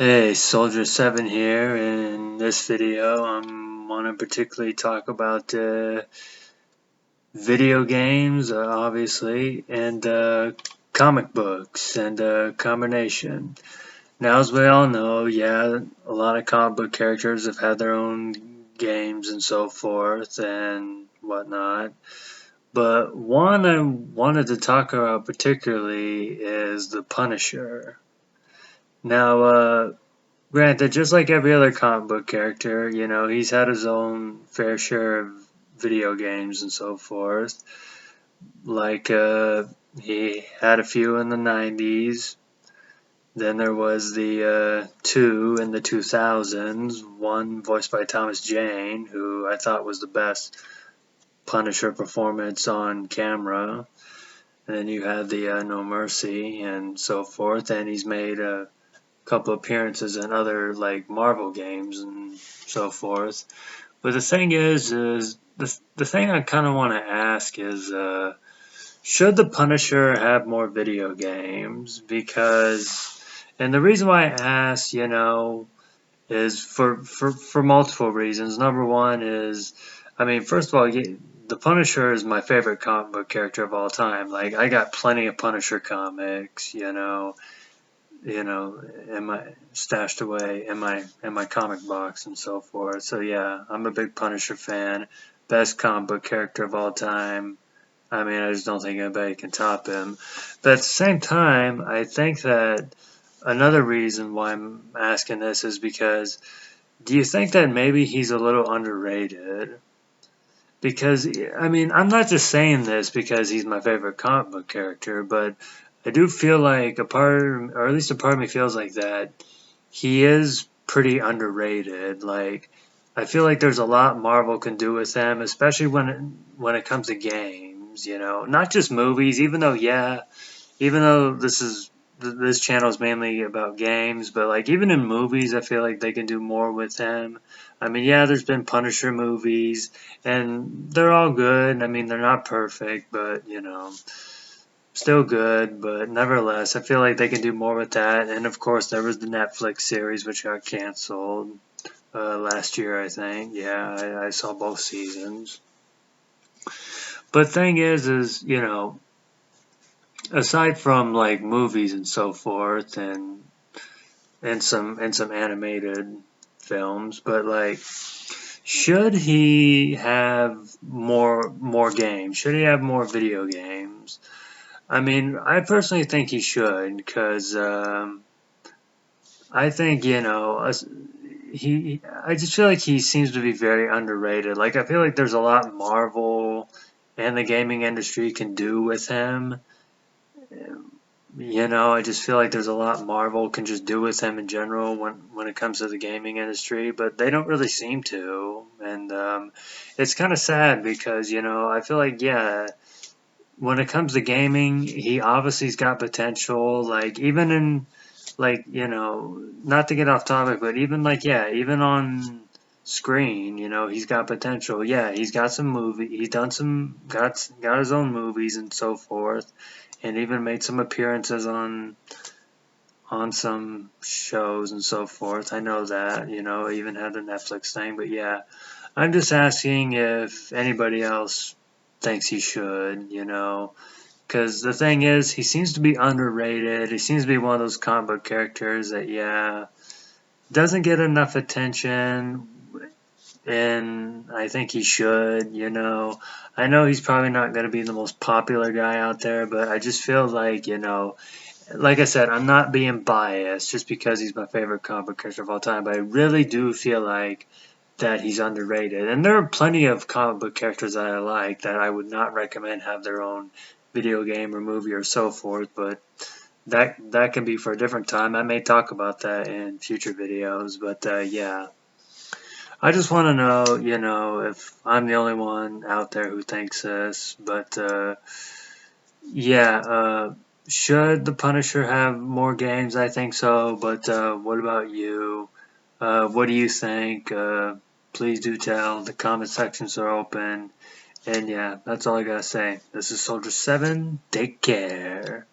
Hey, Soldier 7 here. In this video, I'm want to particularly talk about video games, obviously, and comic books and combination. Now, as we all know, yeah, a lot of comic book characters have had their own games and so forth and whatnot. But one I wanted to talk about particularly is the Punisher. Now, granted, just like every other comic book character, he's had his own fair share of video games and so forth. Like, he had a few in the 90s. Then there was the two in the 2000s, one voiced by Thomas Jane, who I thought was the best Punisher performance on camera. And then you had the No Mercy and so forth, and he's made a couple appearances in other like Marvel games and so forth. But the thing is the thing I kind of want to ask is, should the Punisher have more video games? And the reason why I ask, is for multiple reasons. Number one is, I mean, first of all, the Punisher is my favorite comic book character of all time. Like, I got plenty of Punisher comics, in my stashed away in my comic box and so forth. So yeah, I'm a big Punisher fan. Best comic book character of all time. I mean, I just don't think anybody can top him. But at the same time, I think that another reason why I'm asking this is because, do you think that maybe he's a little underrated? Because, I mean, I'm not just saying this because he's my favorite comic book character, but I do feel like or at least a part of me feels like that he is pretty underrated. Like, I feel like there's a lot Marvel can do with him, especially when it comes to games, not just movies, even though this channel is mainly about games, but like even in movies, I feel like they can do more with him. I mean, yeah, there's been Punisher movies, and they're all good. I mean, they're not perfect, but still good. But nevertheless, I feel like they can do more with that. And of course, there was the Netflix series which got canceled last year, I think. Yeah, I saw both seasons. But thing is, aside from like movies and so forth, and some animated films, but like, should he have more games? Should he have more video games? I mean, I personally think he should, because I think I just feel like he seems to be very underrated. Like, I feel like there's a lot Marvel and the gaming industry can do with him. I just feel like there's a lot Marvel can just do with him in general when it comes to the gaming industry, but they don't really seem to. And it's kind of sad because, I feel like, yeah, when it comes to gaming, he obviously's got potential. Like, even in, like, not to get off topic, but even like, yeah, even on screen, he's got potential. Yeah, he's got he's done got his own movies and so forth, and even made some appearances on some shows and so forth. I know that, even had the Netflix thing, but yeah, I'm just asking if anybody else thinks he should, because the thing is, he seems to be underrated. He seems to be one of those comic book characters that, yeah, doesn't get enough attention, and I think he should, I know he's probably not going to be the most popular guy out there, but I just feel like, like I said, I'm not being biased just because he's my favorite comic book character of all time, but I really do feel like that he's underrated. And there are plenty of comic book characters that I like that I would not recommend have their own video game or movie or so forth, but that can be for a different time. I may talk about that in future videos, but yeah. I just want to know, if I'm the only one out there who thinks this, but yeah, should the Punisher have more games? I think so, but what about you? What do you think? Please do tell. The comment sections are open. And yeah, that's all I gotta say. This is Soldier 7. Take care.